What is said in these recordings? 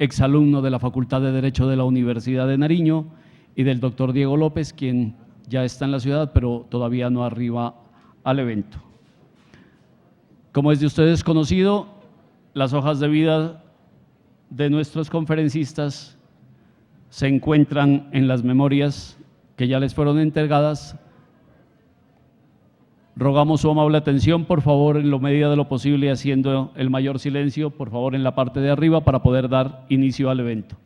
exalumno de la Facultad de Derecho de la Universidad de Nariño, y del doctor Diego López, quien ya está en la ciudad, pero todavía no arriba al evento. Como es de ustedes conocido, las hojas de vida de nuestros conferencistas se encuentran en las memorias que ya les fueron entregadas. Rogamos su amable atención, por favor, en la medida de lo posible, haciendo el mayor silencio, por favor, en la parte de arriba, para poder dar inicio al evento.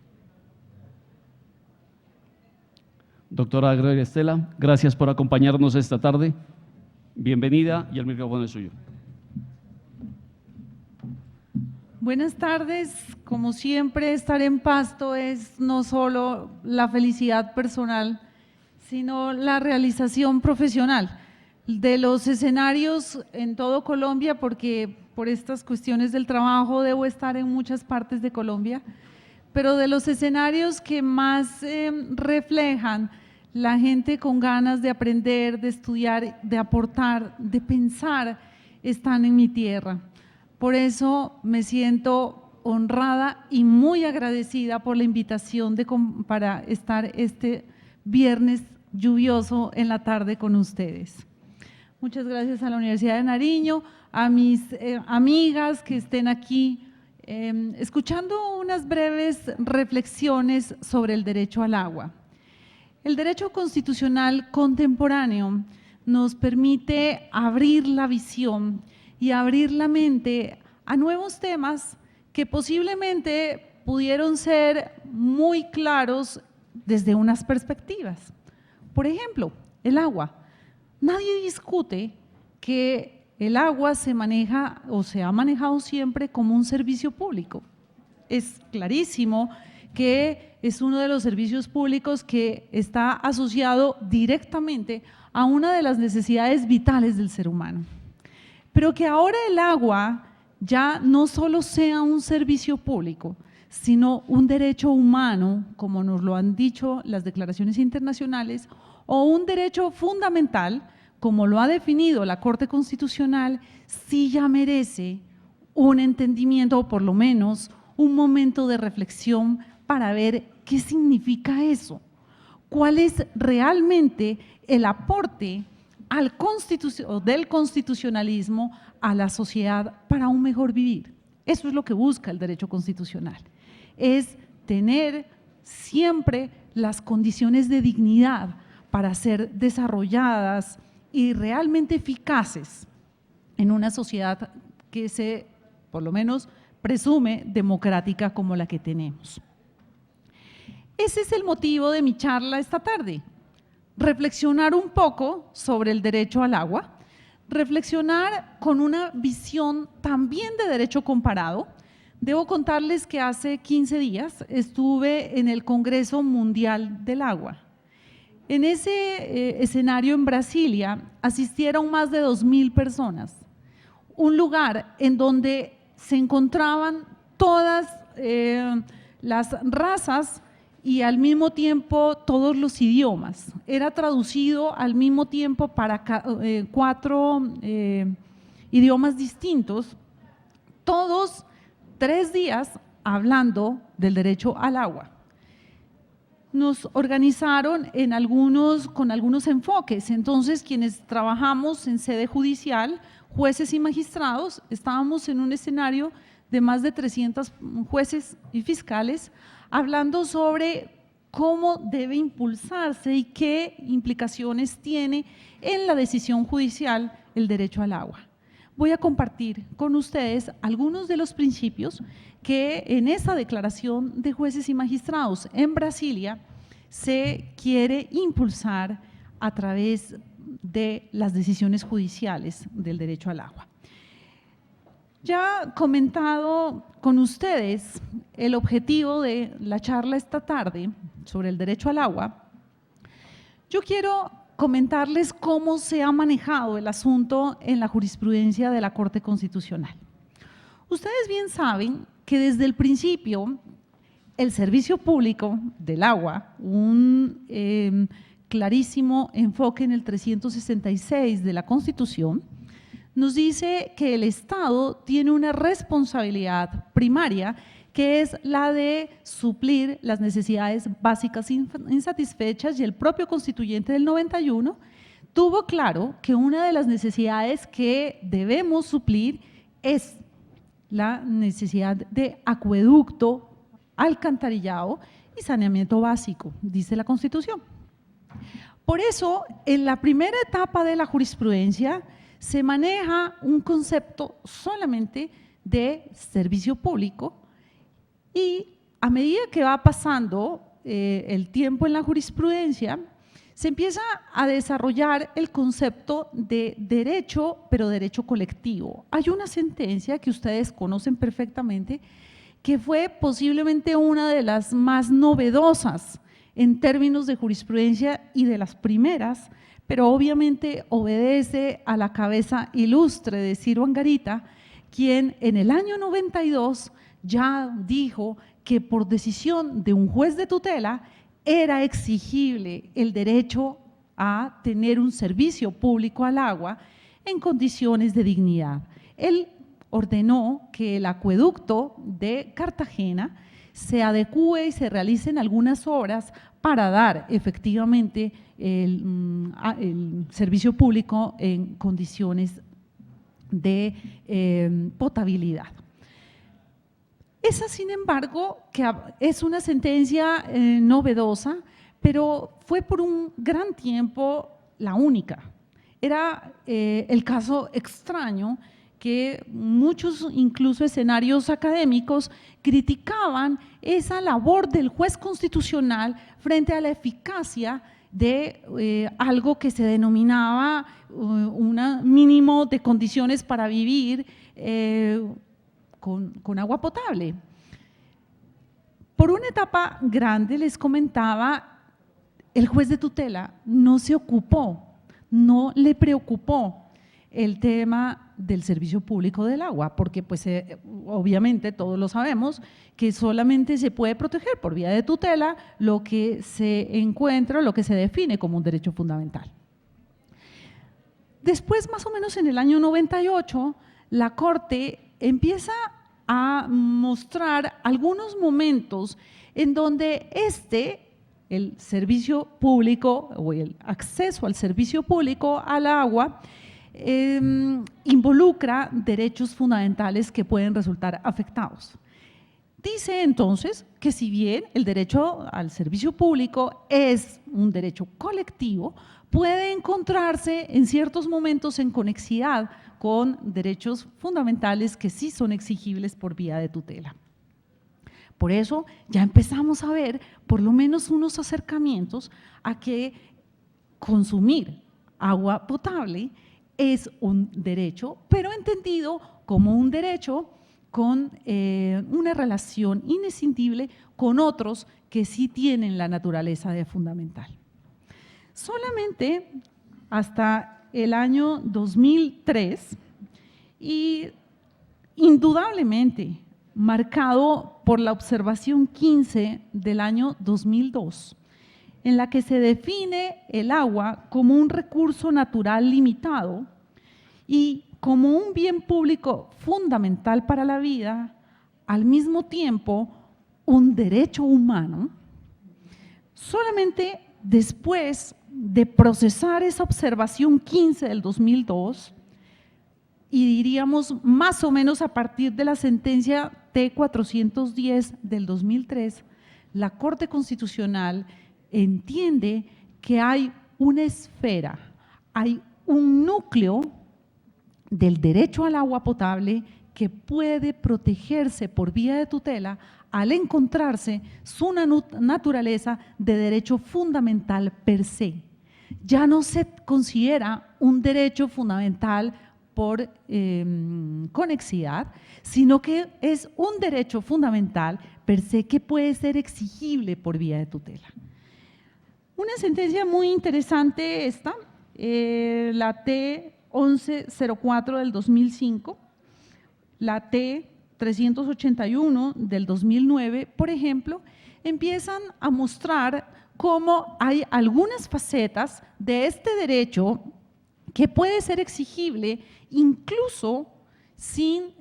Doctora Gloria Estela, gracias por acompañarnos esta tarde. Bienvenida y el micrófono es suyo. Buenas tardes. Como siempre, estar en Pasto es no solo la felicidad personal, sino la realización profesional de los escenarios en todo Colombia, porque por estas cuestiones del trabajo debo estar en muchas partes de Colombia, pero de los escenarios que más reflejan la gente con ganas de aprender, de estudiar, de aportar, de pensar, están en mi tierra. Por eso me siento honrada y muy agradecida por la invitación para estar este viernes lluvioso en la tarde con ustedes. Muchas gracias a la Universidad de Nariño, a mis amigas que estén aquí escuchando unas breves reflexiones sobre el derecho al agua. El derecho constitucional contemporáneo nos permite abrir la visión y abrir la mente a nuevos temas que posiblemente pudieron ser muy claros desde unas perspectivas. Por ejemplo, el agua. Nadie discute que el agua se maneja o se ha manejado siempre como un servicio público. Es clarísimo que es uno de los servicios públicos que está asociado directamente a una de las necesidades vitales del ser humano. Pero que ahora el agua ya no solo sea un servicio público, sino un derecho humano, como nos lo han dicho las declaraciones internacionales, o un derecho fundamental, como lo ha definido la Corte Constitucional, sí ya merece un entendimiento o por lo menos un momento de reflexión para ver qué significa eso, cuál es realmente el aporte del constitucionalismo a la sociedad para un mejor vivir. Eso es lo que busca el derecho constitucional, es tener siempre las condiciones de dignidad para ser desarrolladas y realmente eficaces en una sociedad que se, por lo menos, presume democrática como la que tenemos. Ese es el motivo de mi charla esta tarde, reflexionar un poco sobre el derecho al agua, reflexionar con una visión también de derecho comparado. Debo contarles que hace 15 días estuve en el Congreso Mundial del Agua. En ese escenario en Brasilia asistieron más de 2.000 personas, un lugar en donde se encontraban todas las razas y al mismo tiempo todos los idiomas. Era traducido al mismo tiempo para 4 idiomas distintos, todos 3 días hablando del derecho al agua. Nos organizaron con algunos enfoques, entonces quienes trabajamos en sede judicial, jueces y magistrados, estábamos en un escenario de más de 300 jueces y fiscales hablando sobre cómo debe impulsarse y qué implicaciones tiene en la decisión judicial el derecho al agua. Voy a compartir con ustedes algunos de los principios que en esa declaración de jueces y magistrados en Brasilia se quiere impulsar a través de las decisiones judiciales del derecho al agua. Ya comentado con ustedes el objetivo de la charla esta tarde sobre el derecho al agua, yo quiero comentarles cómo se ha manejado el asunto en la jurisprudencia de la Corte Constitucional. Ustedes bien saben que desde el principio el servicio público del agua, un clarísimo enfoque en el 366 de la Constitución, nos dice que el Estado tiene una responsabilidad primaria que es la de suplir las necesidades básicas insatisfechas, y el propio constituyente del 91 tuvo claro que una de las necesidades que debemos suplir es la necesidad de acueducto, alcantarillado y saneamiento básico, dice la Constitución. Por eso, en la primera etapa de la jurisprudencia se maneja un concepto solamente de servicio público, y a medida que va pasando el tiempo en la jurisprudencia, se empieza a desarrollar el concepto de derecho, pero derecho colectivo. Hay una sentencia que ustedes conocen perfectamente, que fue posiblemente una de las más novedosas en términos de jurisprudencia y de las primeras, pero obviamente obedece a la cabeza ilustre de Ciro Angarita, quien en el año 92 ya dijo que por decisión de un juez de tutela era exigible el derecho a tener un servicio público al agua en condiciones de dignidad. Él ordenó que el acueducto de Cartagena se adecúe y se realicen algunas obras para dar efectivamente el servicio público en condiciones de potabilidad. Esa, sin embargo, que es una sentencia novedosa, pero fue por un gran tiempo la única. Era el caso extraño que muchos, incluso escenarios académicos, criticaban esa labor del juez constitucional frente a la eficacia de algo que se denominaba un mínimo de condiciones para vivir con agua potable. Por una etapa grande, les comentaba, el juez de tutela no se ocupó, no le preocupó el tema del servicio público del agua, porque pues obviamente todos lo sabemos que solamente se puede proteger por vía de tutela lo que se encuentra, lo que se define como un derecho fundamental. Después, más o menos en el año 98, la Corte empieza a mostrar algunos momentos en donde el servicio público o el acceso al servicio público al agua involucra derechos fundamentales que pueden resultar afectados. Dice entonces que si bien el derecho al servicio público es un derecho colectivo, puede encontrarse en ciertos momentos en conexidad con derechos fundamentales que sí son exigibles por vía de tutela. Por eso ya empezamos a ver por lo menos unos acercamientos a que consumir agua potable es un derecho, pero entendido como un derecho con una relación inescindible con otros que sí tienen la naturaleza de fundamental. Solamente hasta el año 2003, y indudablemente marcado por la observación 15 del año 2002, en la que se define el agua como un recurso natural limitado y como un bien público fundamental para la vida, al mismo tiempo un derecho humano. Solamente después de procesar esa observación 15 del 2002, y diríamos más o menos a partir de la sentencia T410 del 2003, la Corte Constitucional entiende que hay una esfera, hay un núcleo del derecho al agua potable que puede protegerse por vía de tutela al encontrarse su naturaleza de derecho fundamental per se. Ya no se considera un derecho fundamental por conexidad, sino que es un derecho fundamental per se que puede ser exigible por vía de tutela. Una sentencia muy interesante esta, la T1104 del 2005, la T381 del 2009, por ejemplo, empiezan a mostrar cómo hay algunas facetas de este derecho que puede ser exigible incluso sin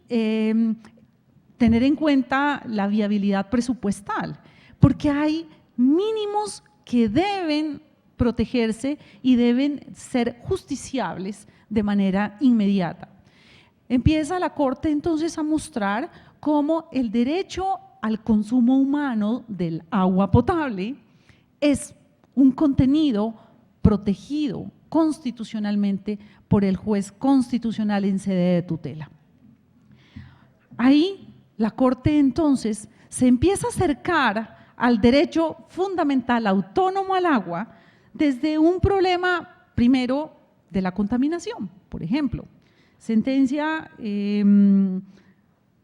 tener en cuenta la viabilidad presupuestal, porque hay mínimos que deben protegerse y deben ser justiciables de manera inmediata. Empieza la Corte entonces a mostrar cómo el derecho al consumo humano del agua potable es un contenido protegido constitucionalmente por el juez constitucional en sede de tutela. Ahí la Corte entonces se empieza a acercar al derecho fundamental autónomo al agua desde un problema primero de la contaminación, por ejemplo. Sentencia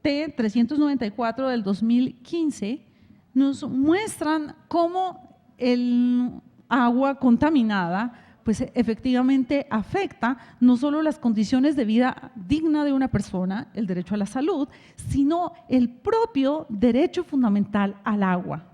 T-394 del 2015 nos muestran cómo el agua contaminada pues efectivamente afecta no solo las condiciones de vida digna de una persona, el derecho a la salud, sino el propio derecho fundamental al agua.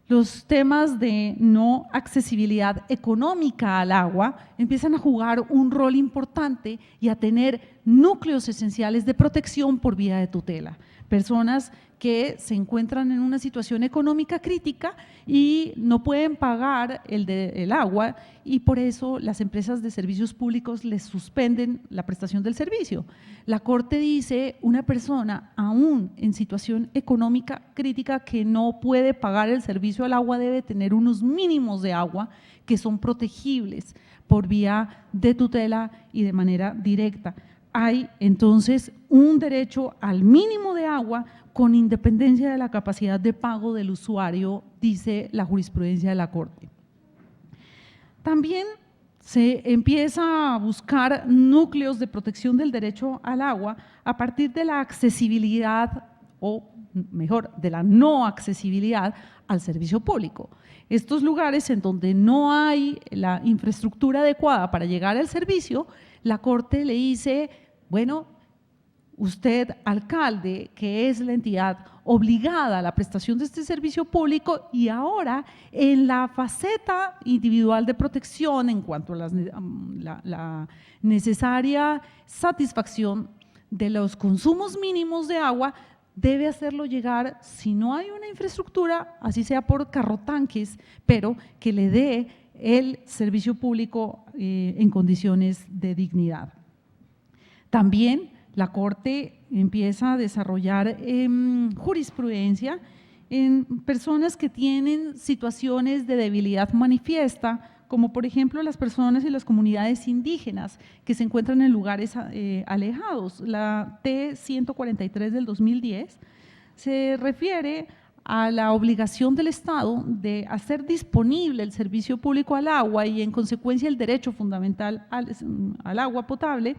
Los temas de no accesibilidad económica al agua empiezan a jugar un rol importante y a tener núcleos esenciales de protección por vía de tutela. Personas que se encuentran en una situación económica crítica y no pueden pagar el agua y por eso las empresas de servicios públicos les suspenden la prestación del servicio. La Corte dice, una persona aún en situación económica crítica que no puede pagar el servicio al agua debe tener unos mínimos de agua que son protegibles por vía de tutela y de manera directa. Hay entonces un derecho al mínimo de agua con independencia de la capacidad de pago del usuario, dice la jurisprudencia de la Corte. También se empieza a buscar núcleos de protección del derecho al agua a partir de la accesibilidad o mejor, de la no accesibilidad al servicio público. Estos lugares en donde no hay la infraestructura adecuada para llegar al servicio, la Corte le dice, bueno, usted, alcalde, que es la entidad obligada a la prestación de este servicio público y ahora en la faceta individual de protección en cuanto a la necesaria satisfacción de los consumos mínimos de agua, debe hacerlo llegar, si no hay una infraestructura, así sea por carrotanques, pero que le dé el servicio público en condiciones de dignidad. También la Corte empieza a desarrollar jurisprudencia en personas que tienen situaciones de debilidad manifiesta, como por ejemplo las personas y las comunidades indígenas que se encuentran en lugares alejados. La T-143 del 2010 se refiere a la obligación del Estado de hacer disponible el servicio público al agua y en consecuencia el derecho fundamental al agua potable,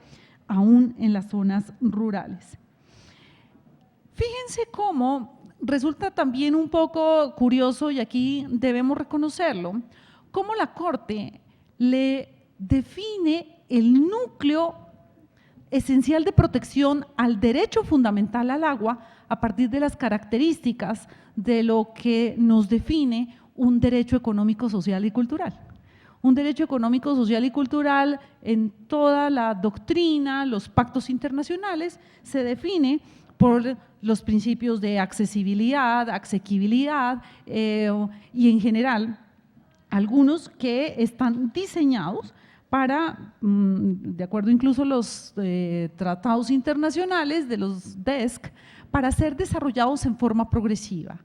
aún en las zonas rurales. Fíjense cómo resulta también un poco curioso, y aquí debemos reconocerlo, cómo la Corte le define el núcleo esencial de protección al derecho fundamental al agua a partir de las características de lo que nos define un derecho económico, social y cultural. Un derecho económico, social y cultural en toda la doctrina, los pactos internacionales, se define por los principios de accesibilidad, asequibilidad y en general algunos que están diseñados para, de acuerdo incluso a los tratados internacionales de los DESC, para ser desarrollados en forma progresiva.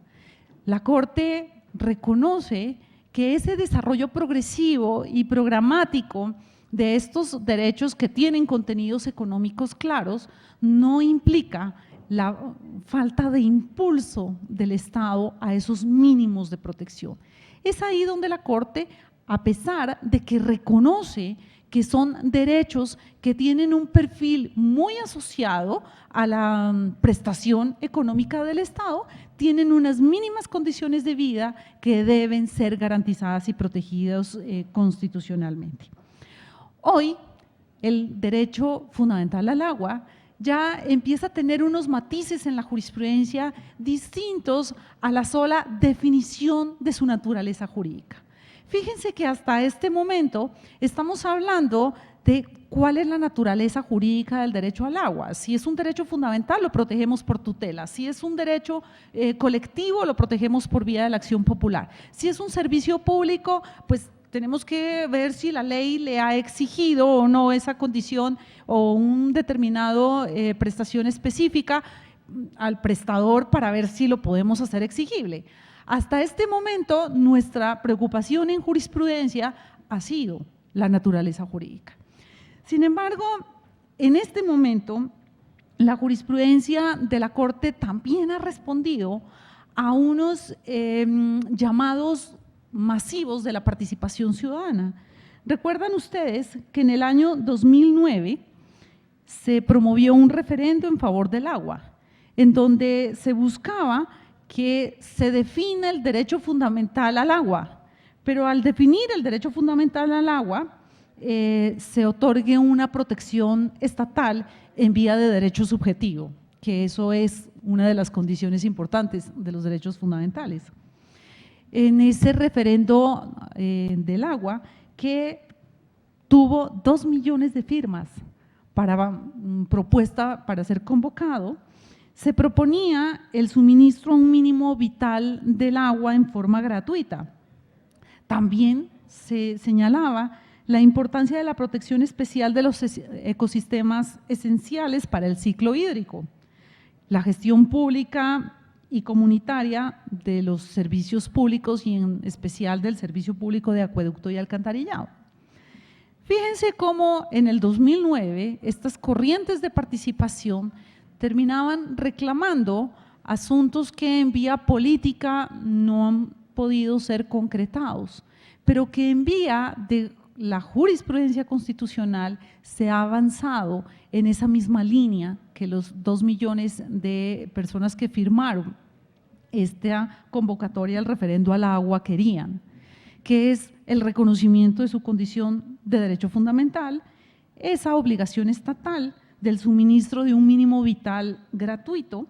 La Corte reconoce que ese desarrollo progresivo y programático de estos derechos que tienen contenidos económicos claros no implica la falta de impulso del Estado a esos mínimos de protección. Es ahí donde la Corte, a pesar de que reconoce que son derechos que tienen un perfil muy asociado a la prestación económica del Estado, tienen unas mínimas condiciones de vida que deben ser garantizadas y protegidas constitucionalmente. Hoy, el derecho fundamental al agua ya empieza a tener unos matices en la jurisprudencia distintos a la sola definición de su naturaleza jurídica. Fíjense que hasta este momento estamos hablando de cuál es la naturaleza jurídica del derecho al agua. Si es un derecho fundamental, lo protegemos por tutela. Si es un derecho colectivo, lo protegemos por vía de la acción popular. Si es un servicio público, pues tenemos que ver si la ley le ha exigido o no esa condición o un determinado prestación específica al prestador para ver si lo podemos hacer exigible. Hasta este momento, nuestra preocupación en jurisprudencia ha sido la naturaleza jurídica. Sin embargo, en este momento, la jurisprudencia de la Corte también ha respondido a unos llamados masivos de la participación ciudadana. ¿Recuerdan ustedes que en el año 2009 se promovió un referendo en favor del agua, en donde se buscaba que se defina el derecho fundamental al agua, pero al definir el derecho fundamental al agua, se otorgue una protección estatal en vía de derecho subjetivo, que eso es una de las condiciones importantes de los derechos fundamentales. En ese referendo del agua, que tuvo 2 millones de firmas para propuesta para ser convocado, se proponía el suministro a un mínimo vital del agua en forma gratuita. También se señalaba la importancia de la protección especial de los ecosistemas esenciales para el ciclo hídrico, la gestión pública y comunitaria de los servicios públicos y en especial del servicio público de acueducto y alcantarillado. Fíjense cómo en el 2009 estas corrientes de participación terminaban reclamando asuntos que en vía política no han podido ser concretados, pero que en vía de la jurisprudencia constitucional se ha avanzado en esa misma línea que los 2 millones de personas que firmaron esta convocatoria al referendo al agua querían, que es el reconocimiento de su condición de derecho fundamental, esa obligación estatal del suministro de un mínimo vital gratuito,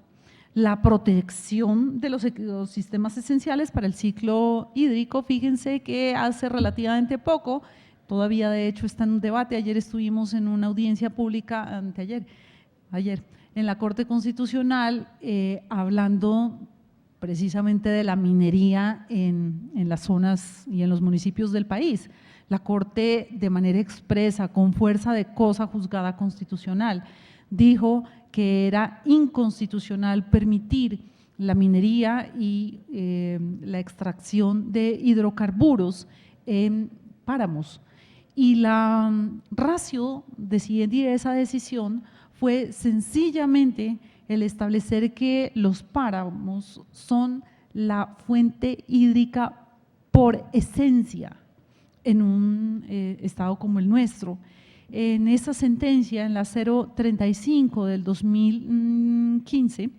la protección de los ecosistemas esenciales para el ciclo hídrico. Fíjense que hace relativamente poco, todavía de hecho está en un debate, ayer estuvimos en una audiencia pública, ayer en la Corte Constitucional hablando precisamente de la minería en las zonas y en los municipios del país. La Corte, de manera expresa, con fuerza de cosa juzgada constitucional, dijo que era inconstitucional permitir la minería y la extracción de hidrocarburos en páramos. Y la ratio de esa decisión fue sencillamente el establecer que los páramos son la fuente hídrica por esencia en un estado como el nuestro. En esa sentencia, en la 035 del 2015,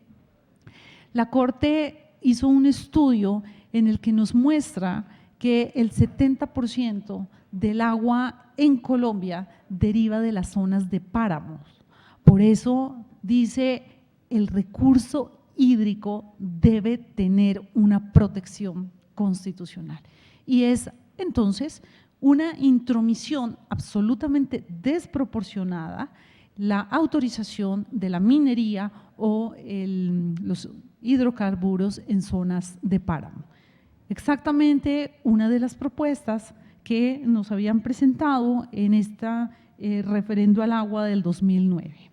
la Corte hizo un estudio en el que nos muestra que el 70% del agua en Colombia deriva de las zonas de páramos. Por eso dice, el recurso hídrico debe tener una protección constitucional. Y es entonces una intromisión absolutamente desproporcionada la autorización de la minería o los hidrocarburos en zonas de páramo. Exactamente una de las propuestas que nos habían presentado en esta referendo al agua del 2009.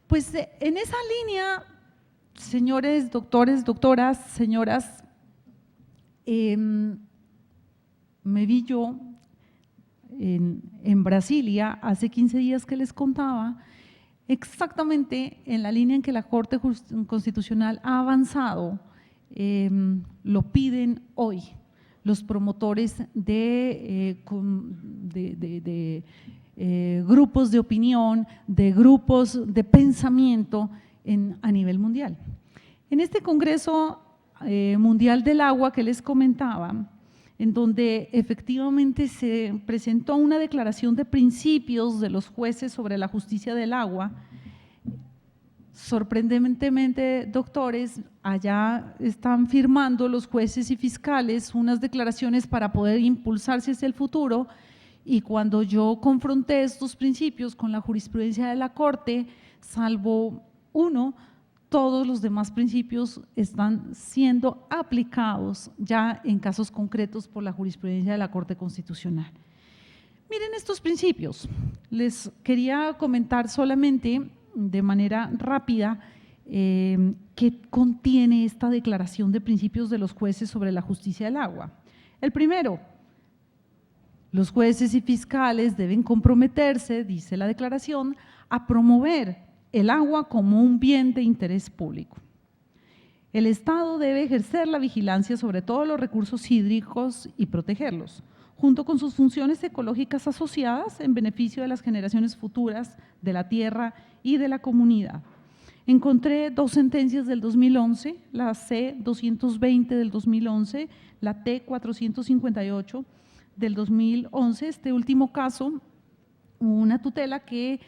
Pues en esa línea, señores doctores, doctoras, señoras, me vi yo en Brasilia hace 15 días que les contaba, exactamente en la línea en que la Corte Constitucional ha avanzado, lo piden hoy los promotores de grupos de opinión, de grupos de pensamiento a nivel mundial. En este Congreso Mundial del Agua que les comentaba, en donde efectivamente se presentó una declaración de principios de los jueces sobre la justicia del agua, sorprendentemente, doctores, allá están firmando los jueces y fiscales unas declaraciones para poder impulsarse hacia el futuro, y cuando yo confronté estos principios con la jurisprudencia de la Corte, salvo uno, todos los demás principios están siendo aplicados ya en casos concretos por la jurisprudencia de la Corte Constitucional. Miren estos principios, les quería comentar solamente de manera rápida qué contiene esta declaración de principios de los jueces sobre la justicia del agua. El primero, los jueces y fiscales deben comprometerse, dice la declaración, a promover el agua como un bien de interés público. El Estado debe ejercer la vigilancia sobre todos los recursos hídricos y protegerlos, junto con sus funciones ecológicas asociadas en beneficio de las generaciones futuras, de la tierra y de la comunidad. Encontré dos sentencias del 2011, la C-220 del 2011, la T-458 del 2011, este último caso, una tutela que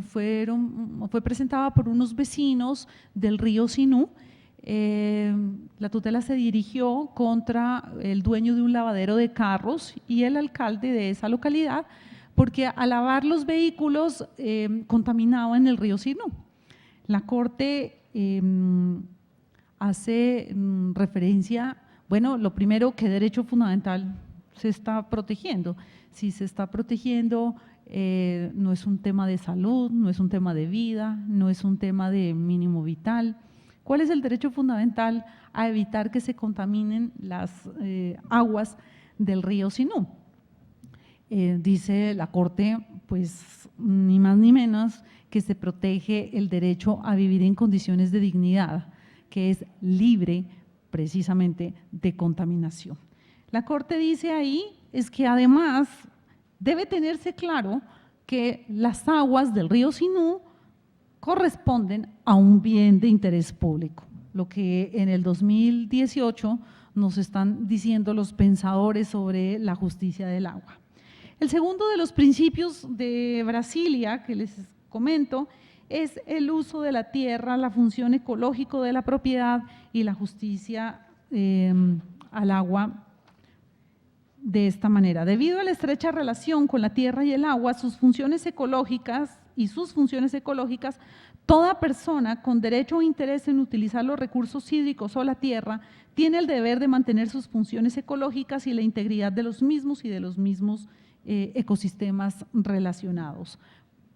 fue presentada por unos vecinos del río Sinú. La tutela se dirigió contra el dueño de un lavadero de carros y el alcalde de esa localidad, porque al lavar los vehículos contaminaban el río Sinú. La Corte hace referencia, bueno, lo primero, ¿qué derecho fundamental se está protegiendo? Si se está protegiendo, no es un tema de salud, no es un tema de vida, no es un tema de mínimo vital. ¿Cuál es el derecho fundamental a evitar que se contaminen las aguas del río Sinú? Dice la Corte, pues ni más ni menos que se protege el derecho a vivir en condiciones de dignidad, que es libre precisamente de contaminación. La Corte dice ahí es que además debe tenerse claro que las aguas del río Sinú corresponden a un bien de interés público, lo que en el 2018 nos están diciendo los pensadores sobre la justicia del agua. El segundo de los principios de Brasilia que les comento es el uso de la tierra, la función ecológica de la propiedad y la justicia al agua de esta manera. Debido a la estrecha relación con la tierra y el agua, sus funciones ecológicas, toda persona con derecho o interés en utilizar los recursos hídricos o la tierra tiene el deber de mantener sus funciones ecológicas y la integridad de los mismos y de los mismos ecosistemas relacionados.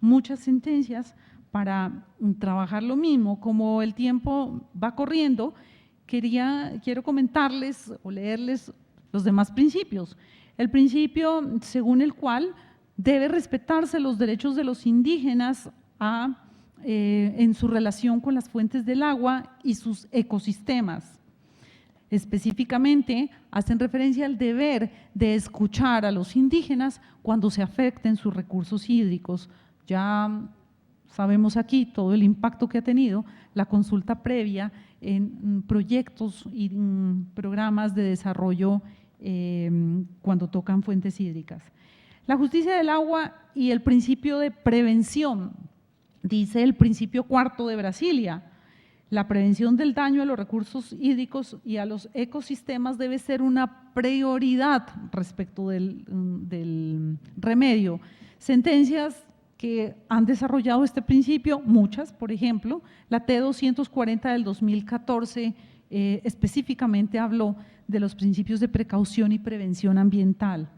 Muchas sentencias para trabajar lo mismo. Como el tiempo va corriendo, quiero comentarles o leerles los demás principios. El principio según el cual debe respetarse los derechos de los indígenas en su relación con las fuentes del agua y sus ecosistemas. Específicamente, hacen referencia al deber de escuchar a los indígenas cuando se afecten sus recursos hídricos. Ya sabemos aquí todo el impacto que ha tenido la consulta previa en proyectos y programas de desarrollo cuando tocan fuentes hídricas. La justicia del agua y el principio de prevención, dice el principio cuarto de Brasilia. La prevención del daño a los recursos hídricos y a los ecosistemas debe ser una prioridad respecto del remedio. Sentencias que han desarrollado este principio, muchas, por ejemplo, la T-240 del 2014 específicamente habló de los principios de precaución y prevención ambiental.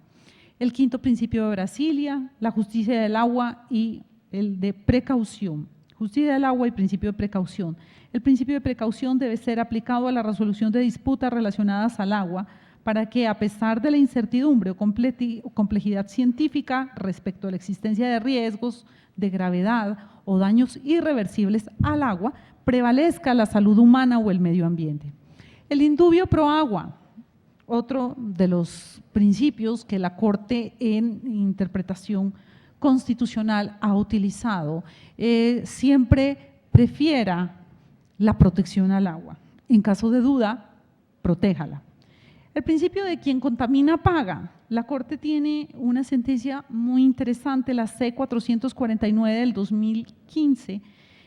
El quinto principio de Brasilia, la justicia del agua y el de precaución. Justicia del agua y principio de precaución. El principio de precaución debe ser aplicado a la resolución de disputas relacionadas al agua para que, a pesar de la incertidumbre o complejidad científica respecto a la existencia de riesgos de gravedad o daños irreversibles al agua, prevalezca la salud humana o el medio ambiente. El indubio pro agua, otro de los principios que la Corte en interpretación constitucional ha utilizado, siempre prefiera la protección al agua. En caso de duda, protéjala. El principio de quien contamina paga. La Corte tiene una sentencia muy interesante, la C-449 del 2015,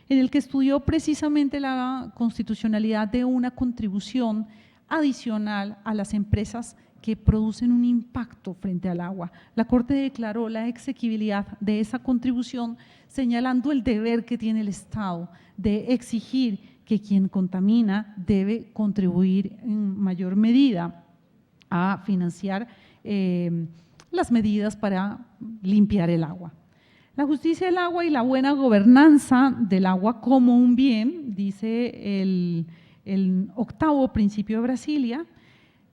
en el que estudió precisamente la constitucionalidad de una contribución adicional a las empresas que producen un impacto frente al agua. La Corte declaró la exequibilidad de esa contribución, señalando el deber que tiene el Estado de exigir que quien contamina debe contribuir en mayor medida a financiar las medidas para limpiar el agua. La justicia del agua y la buena gobernanza del agua como un bien, dice el 8º principio de Brasilia,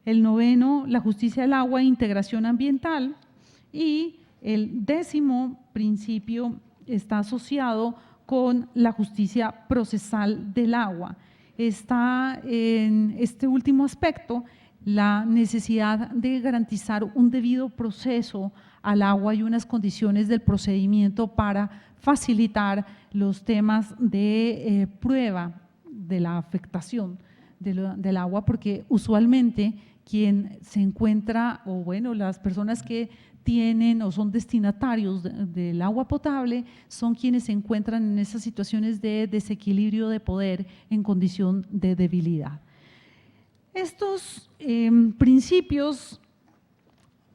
el 9º, la justicia del agua e integración ambiental, y el 10º principio está asociado con la justicia procesal del agua. Está en este último aspecto la necesidad de garantizar un debido proceso al agua y unas condiciones del procedimiento para facilitar los temas de prueba de la afectación del agua, porque usualmente quien se encuentra, o bueno, las personas que tienen o son destinatarios del agua potable son quienes se encuentran en esas situaciones de desequilibrio de poder en condición de debilidad. Estos principios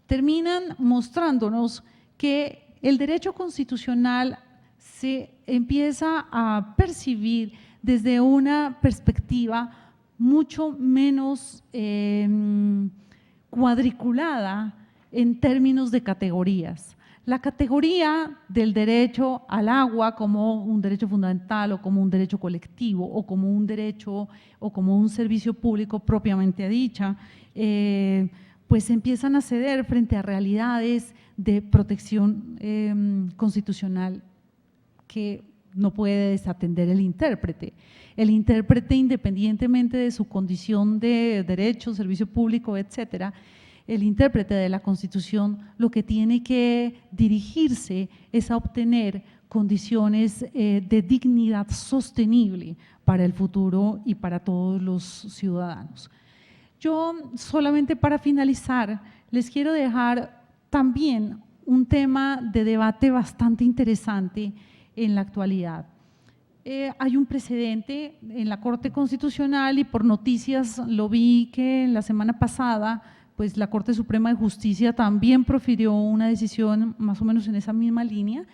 terminan mostrándonos que el derecho constitucional se empieza a percibir desde una perspectiva mucho menos cuadriculada en términos de categorías. La categoría del derecho al agua como un derecho fundamental o como un derecho colectivo o como un derecho o como un servicio público propiamente dicha, pues empiezan a ceder frente a realidades de protección constitucional que no puede desatender el intérprete. El intérprete, independientemente de su condición de derecho, servicio público, etcétera, el intérprete de la Constitución lo que tiene que dirigirse es a obtener condiciones de dignidad sostenible para el futuro y para todos los ciudadanos. Yo solamente para finalizar les quiero dejar también un tema de debate bastante interesante en la actualidad. Hay un precedente en la Corte Constitucional y por noticias lo vi que en la semana pasada pues la Corte Suprema de Justicia también profirió una decisión más o menos en esa misma línea,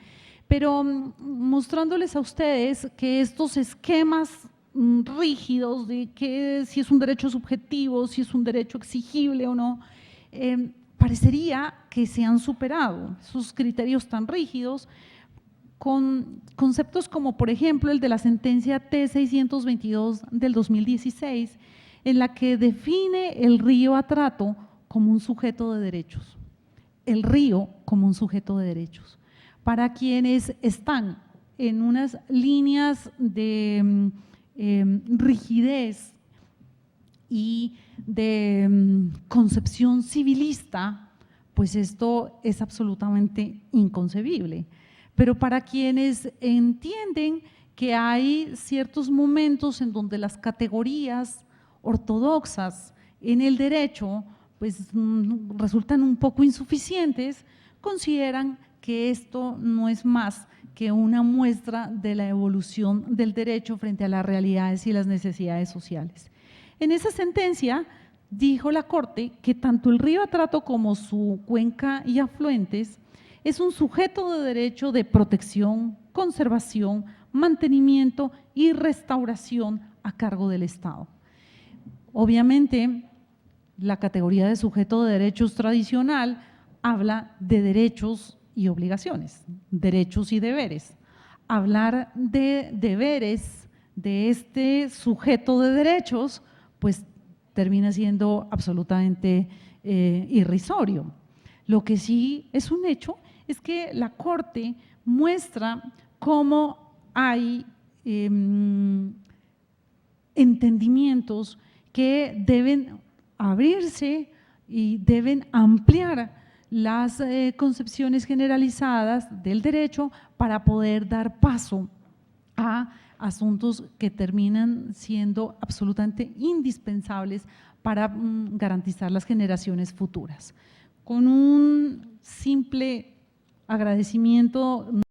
pero mostrándoles a ustedes que estos esquemas rígidos de que si es un derecho subjetivo, si es un derecho exigible o no, parecería que se han superado esos criterios tan rígidos con conceptos como por ejemplo el de la sentencia T622 del 2016, en la que define el río Atrato como un sujeto de derechos, el río como un sujeto de derechos. Para quienes están en unas líneas de rigidez y de concepción civilista, pues esto es absolutamente inconcebible. Pero para quienes entienden que hay ciertos momentos en donde las categorías ortodoxas en el derecho pues resultan un poco insuficientes, consideran que esto no es más que una muestra de la evolución del derecho frente a las realidades y las necesidades sociales. En esa sentencia dijo la Corte que tanto el río Atrato como su cuenca y afluentes es un sujeto de derecho de protección, conservación, mantenimiento y restauración a cargo del Estado. Obviamente, la categoría de sujeto de derechos tradicional habla de derechos y obligaciones, derechos y deberes. Hablar de deberes de este sujeto de derechos, pues termina siendo absolutamente irrisorio. Lo que sí es un hecho es que la Corte muestra cómo hay entendimientos que deben abrirse y deben ampliar las concepciones generalizadas del derecho para poder dar paso a asuntos que terminan siendo absolutamente indispensables para garantizar las generaciones futuras. Con un simple agradecimiento